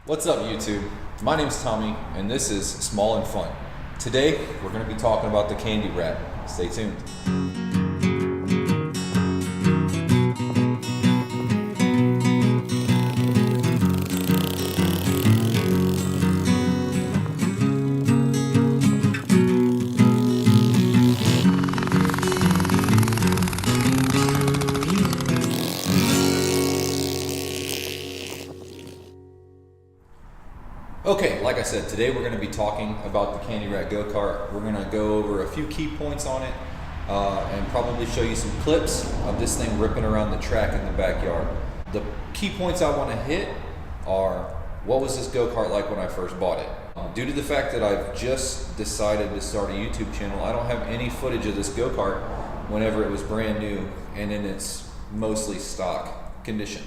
What's up, YouTube? My name's Tommy, and this is Small and Fun. Today, we're going to be talking about the Kandy Rat. Stay tuned. Okay, like I said, today we're going to be talking about the Kandy Rat go-kart. We're going to go over a few key points on it and probably show you some clips of this thing ripping around the track in the backyard. The key points I want to hit are, what was this go-kart like when I first bought it? Due to the fact that I've just decided to start a YouTube channel, I don't have any footage of this go-kart whenever it was brand new and in its mostly stock condition.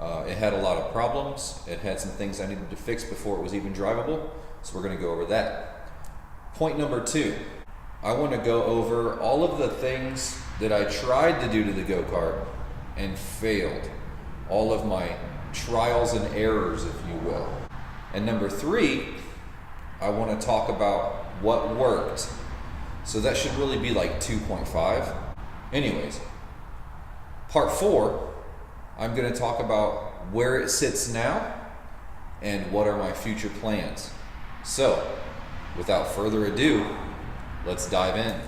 It had a lot of problems. It had some things I needed to fix before it was even drivable, so we're going to go over that. Point number 2, I want to go over all of the things that I tried to do to the go-kart and failed. All of my trials and errors, if you will. And number 3, I want to talk about what worked. So that should really be like 2.5. Anyways, part 4, I'm going to talk about where it sits now and what are my future plans. So, without further ado, let's dive in.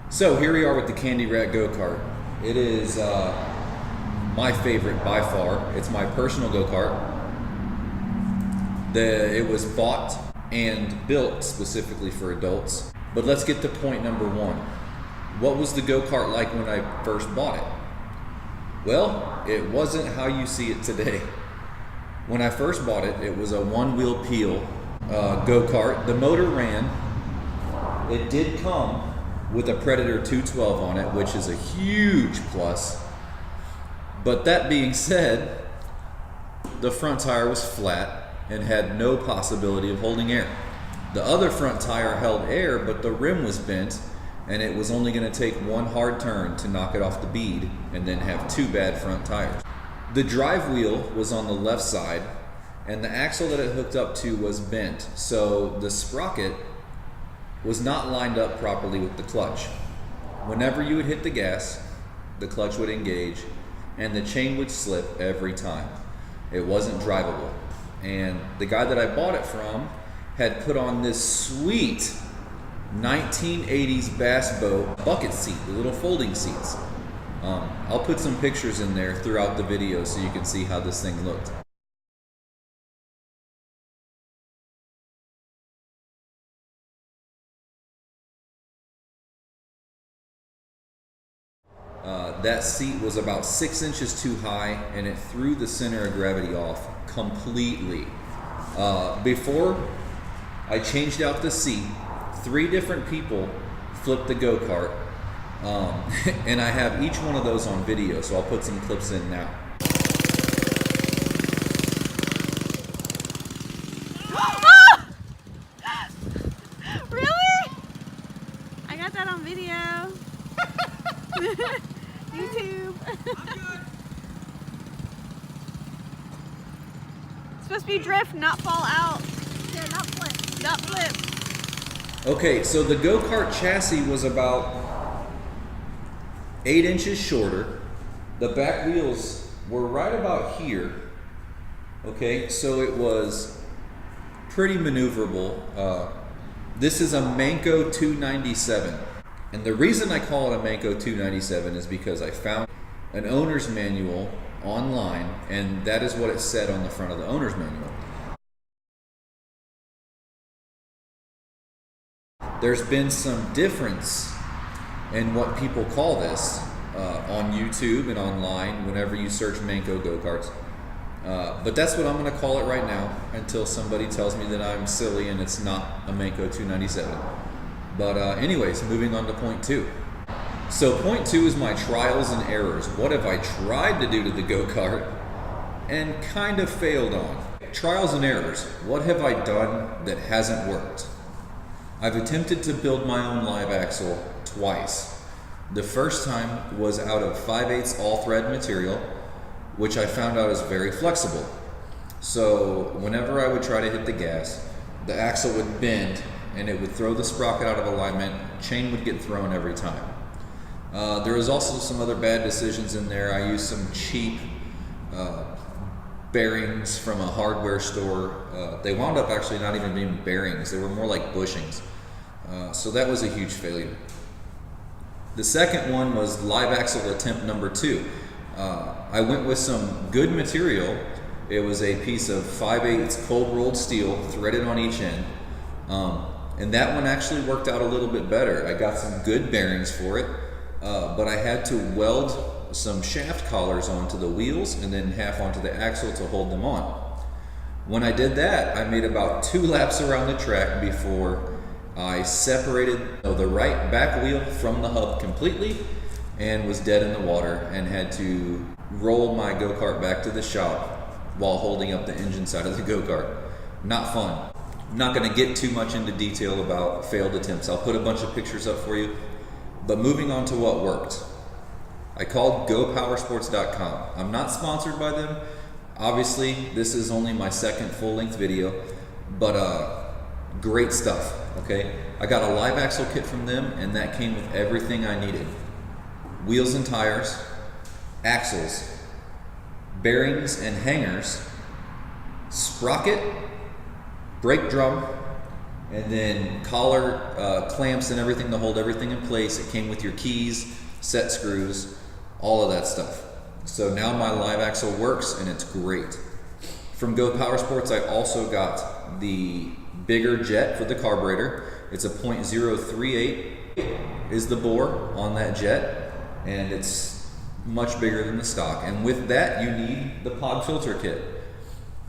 So here we are with the Kandy Rat go-kart. It is my favorite by far. It's my personal go-kart. It was bought and built specifically for adults. But let's get to point number 1. What was the go-kart like when I first bought it? Well, it wasn't how you see it today. When I first bought it, it was a one-wheel peel go-kart. The motor ran. It did come with a Predator 212 on it, which is a huge plus. But that being said, the front tire was flat and had no possibility of holding air. The other front tire held air, but the rim was bent, and it was only going to take one hard turn to knock it off the bead and then have 2 bad front tires. The drive wheel was on the left side, and the axle that it hooked up to was bent, so the sprocket was not lined up properly with the clutch. Whenever you would hit the gas, the clutch would engage and the chain would slip every time. It wasn't drivable. And the guy that I bought it from had put on this sweet 1980s bass boat bucket seat, the little folding seats. I'll put some pictures in there throughout the video so you can see how this thing looked. That seat was about 6 inches too high, and it threw the center of gravity off completely. Before I changed out the seat, 3 different people flipped the go-kart, and I have each one of those on video, so I'll put some clips in now. Really? I got that on video. YouTube. It's supposed to be drift, not fall out. Yeah, not flip. Not flip. Okay, so the go-kart chassis was about 8 inches shorter. The back wheels were right about here. Okay, so it was pretty maneuverable. This is a Manco 297. And the reason I call it a Manco 297 is because I found an owner's manual online, and that is what it said on the front of the owner's manual. There's been some difference in what people call this on YouTube and online whenever you search Manco go-karts. But that's what I'm going to call it right now until somebody tells me that I'm silly and it's not a Manco 297. But anyways, moving on to point 2. So point 2 is my trials and errors. What have I tried to do to the go-kart and kind of failed on? Trials and errors. What have I done that hasn't worked? I've attempted to build my own live axle twice. The first time was out of 5/8 all thread material, which I found out is very flexible. So whenever I would try to hit the gas, the axle would bend and it would throw the sprocket out of alignment. Chain would get thrown every time. There was also some other bad decisions in there. I used some cheap bearings from a hardware store. They wound up actually not even being bearings. They were more like bushings. So that was a huge failure. The second one was live axle attempt number 2. I went with some good material. It was a piece of 5/8 cold rolled steel threaded on each end. And that one actually worked out a little bit better. I got some good bearings for it, but I had to weld some shaft collars onto the wheels and then half onto the axle to hold them on. When I did that, I made about 2 laps around the track before I separated the right back wheel from the hub completely and was dead in the water and had to roll my go-kart back to the shop while holding up the engine side of the go-kart. Not fun. I'm not going to get too much into detail about failed attempts. I'll put a bunch of pictures up for you. But moving on to what worked. I called GoPowersports.com. I'm not sponsored by them. Obviously, this is only my second full-length video, but great stuff, okay? I got a live axle kit from them, and that came with everything I needed. Wheels and tires, axles, bearings and hangers, sprocket, brake drum, and then collar, clamps and everything to hold everything in place. It came with your keys, set screws, all of that stuff. So now my live axle works and it's great. From Go Power Sports, I also got the bigger jet for the carburetor. It's a .038 is the bore on that jet, and it's much bigger than the stock. And with that, you need the pod filter kit.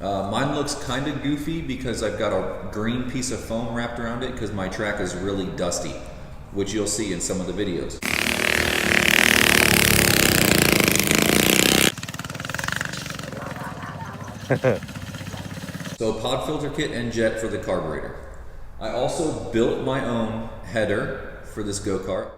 Mine looks kind of goofy because I've got a green piece of foam wrapped around it because my track is really dusty, which you'll see in some of the videos. So pod filter kit and jet for the carburetor. I also built my own header for this go-kart.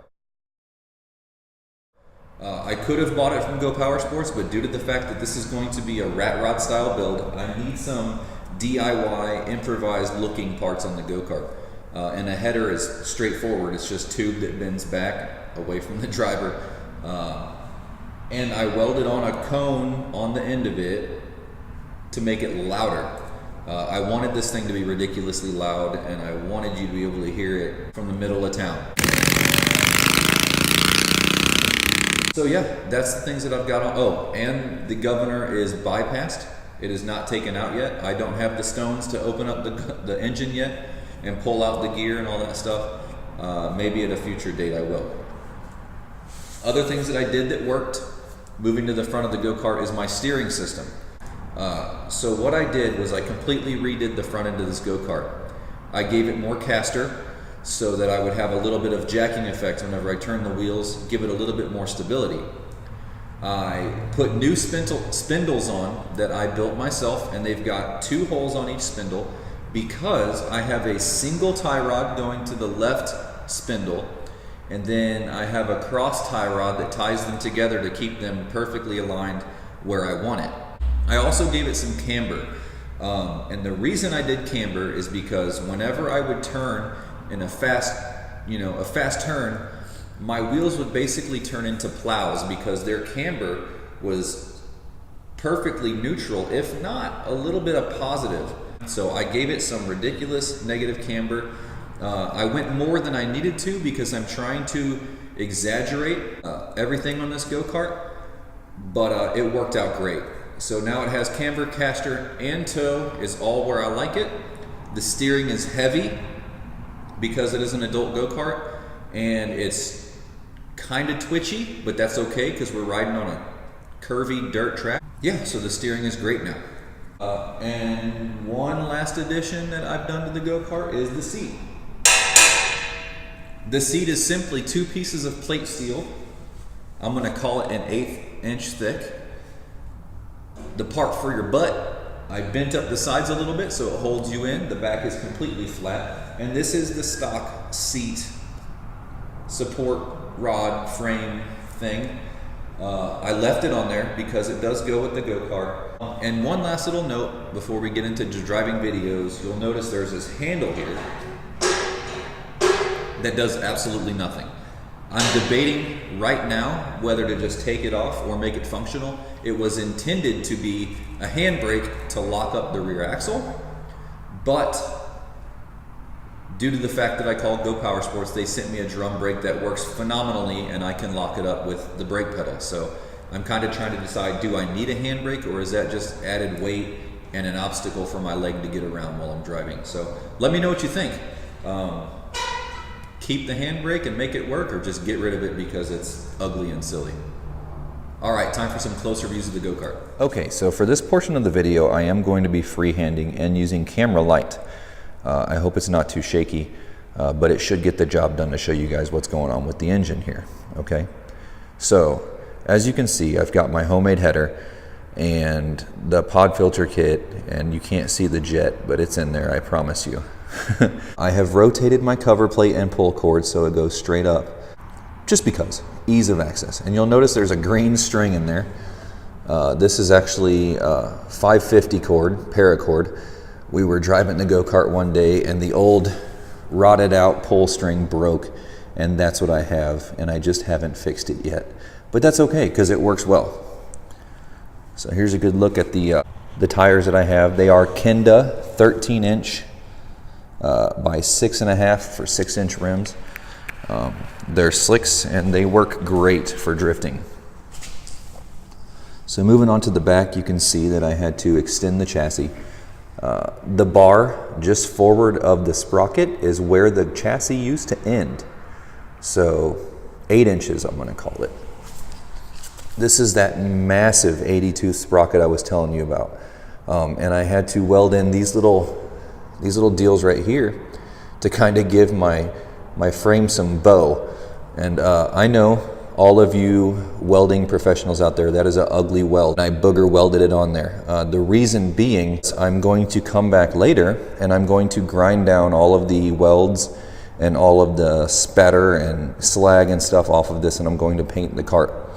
I could have bought it from Go Power Sports, but due to the fact that this is going to be a rat rod style build, I need some DIY improvised looking parts on the go-kart. And a header is straightforward. It's just tube that bends back away from the driver. And I welded on a cone on the end of it to make it louder. I wanted this thing to be ridiculously loud, and I wanted you to be able to hear it from the middle of town. So yeah, that's the things that I've got on. Oh, and the governor is bypassed. It is not taken out yet. I don't have the stones to open up the engine yet and pull out the gear and all that stuff. Maybe at a future date I will. Other things that I did that worked, moving to the front of the go-kart, is my steering system. So what I did was I completely redid the front end of this go-kart. I gave it more caster so that I would have a little bit of jacking effect whenever I turn the wheels, give it a little bit more stability. I put new spindles on that I built myself, and they've got 2 holes on each spindle because I have a single tie rod going to the left spindle, and then I have a cross tie rod that ties them together to keep them perfectly aligned where I want it. I also gave it some camber, and the reason I did camber is because whenever I would turn in a fast turn, my wheels would basically turn into plows because their camber was perfectly neutral, if not a little bit of positive. So I gave it some ridiculous negative camber. I went more than I needed to because I'm trying to exaggerate everything on this go-kart, but it worked out great. So now it has camber, caster, and toe is all where I like it. The steering is heavy because it is an adult go-kart, and it's kind of twitchy, but that's okay because we're riding on a curvy dirt track. Yeah, so the steering is great now. And one last addition that I've done to the go-kart is the seat. The seat is simply 2 pieces of plate steel. I'm gonna call it an 1/8 inch thick. The part for your butt, I bent up the sides a little bit so it holds you in. The back is completely flat. And this is the stock seat support rod frame thing. I left it on there because it does go with the go-kart. And one last little note before we get into driving videos, you'll notice there's this handle here that does absolutely nothing. I'm debating right now whether to just take it off or make it functional. It was intended to be a handbrake to lock up the rear axle, but due to the fact that I called Go Power Sports, they sent me a drum brake that works phenomenally and I can lock it up with the brake pedal. So I'm kind of trying to decide, do I need a handbrake or is that just added weight and an obstacle for my leg to get around while I'm driving? So let me know what you think. Keep the handbrake and make it work, or just get rid of it because it's ugly and silly. All right, time for some closer views of the go-kart. Okay, so for this portion of the video, I am going to be freehanding and using camera light. I hope it's not too shaky, but it should get the job done to show you guys what's going on with the engine here, okay? So, as you can see, I've got my homemade header and the pod filter kit, and you can't see the jet, but it's in there, I promise you. I have rotated my cover plate and pull cord so it goes straight up, just because, ease of access. And you'll notice there's a green string in there. This is actually 550 cord, paracord. We were driving the go-kart one day and the old rotted out pull string broke, and that's what I have, and I just haven't fixed it yet. But that's okay because it works well. So here's a good look at the tires that I have. They are Kenda 13-inch by 6.5 for 6-inch rims. They're slicks and they work great for drifting. So moving on to the back, you can see that I had to extend the chassis. The bar just forward of the sprocket is where the chassis used to end. So 8 inches, I'm going to call it. This is that massive 80-tooth sprocket I was telling you about. And I had to weld in these little deals right here to kind of give my frame some bow. And I know all of you welding professionals out there, that is an ugly weld. I booger welded it on there. The reason being, I'm going to come back later and I'm going to grind down all of the welds and all of the spatter and slag and stuff off of this, and I'm going to paint the kart.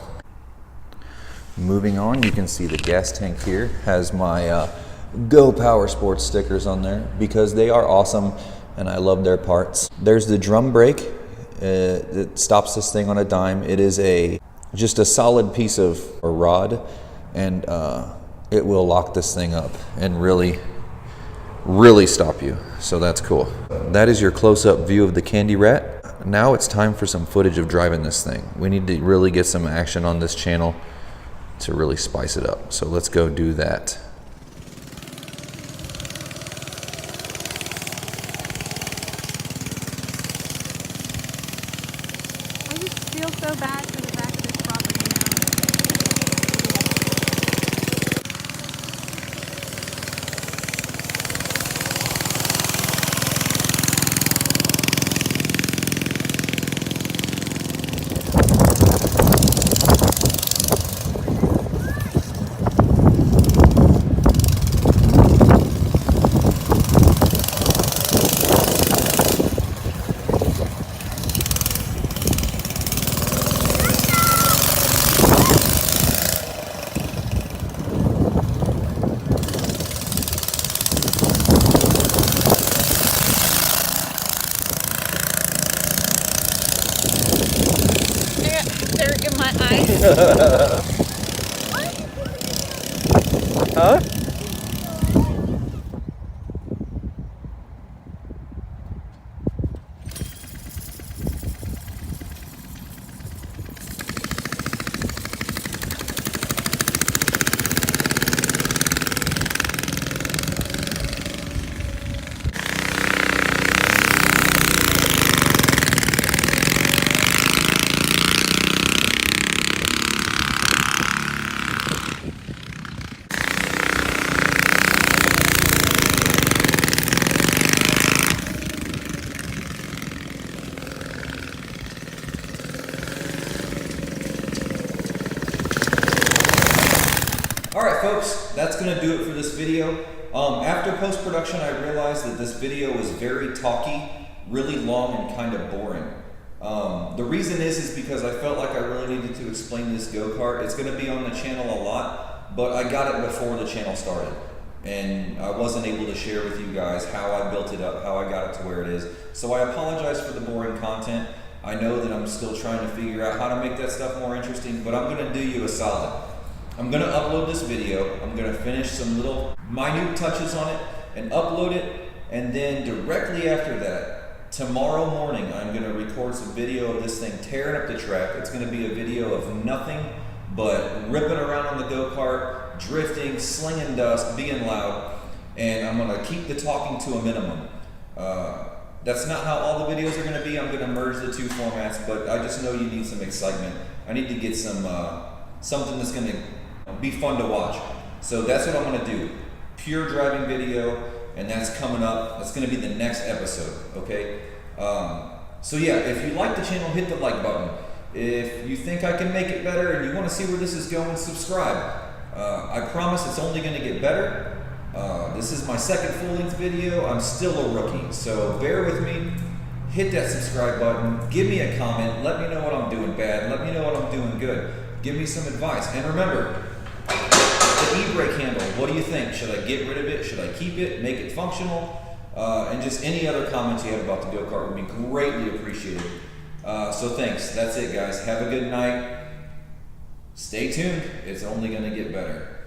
Moving on, you can see the gas tank here has my Go Power Sports stickers on there because they are awesome and I love their parts. There's the drum brake. It stops this thing on a dime. It is just a solid piece of a rod, and it will lock this thing up and really stop you. So that's cool. That is your close-up view of the Kandy Rat. Now it's time for some footage of driving this thing. We need to really get some action on this channel to really spice it up. So let's go do that. I feel so bad for the back of this property They're in my eyes. Huh? Alright folks, that's going to do it for this video. After post-production I realized that this video was very talky, really long and kind of boring. The reason is because I felt like I really needed to explain this go-kart. It's going to be on the channel a lot, but I got it before the channel started. And I wasn't able to share with you guys how I built it up, how I got it to where it is. So I apologize for the boring content. I know that I'm still trying to figure out how to make that stuff more interesting, but I'm going to do you a solid. I'm going to upload this video. I'm going to finish some little minute touches on it and upload it. And then directly after that, tomorrow morning, I'm going to record some video of this thing tearing up the track. It's going to be a video of nothing but ripping around on the go-kart, drifting, slinging dust, being loud, and I'm going to keep the talking to a minimum. That's not how all the videos are going to be. I'm going to merge the two formats, but I just know you need some excitement. I need to get some something that's going to be fun to watch. So that's what I'm going to do. Pure driving video, and that's coming up. That's going to be the next episode, okay? So yeah, if you like the channel, hit the like button. If you think I can make it better and you want to see where this is going, subscribe. I promise it's only going to get better. This is my second full-length video. I'm still a rookie, so bear with me. Hit that subscribe button. Give me a comment. Let me know what I'm doing bad. Let me know what I'm doing good. Give me some advice. And remember, the e-brake handle, what do you think? Should I get rid of it? Should I keep it? Make it functional? And just any other comments you have about the go-kart would be greatly appreciated. So thanks. That's it, guys. Have a good night. Stay tuned. It's only going to get better.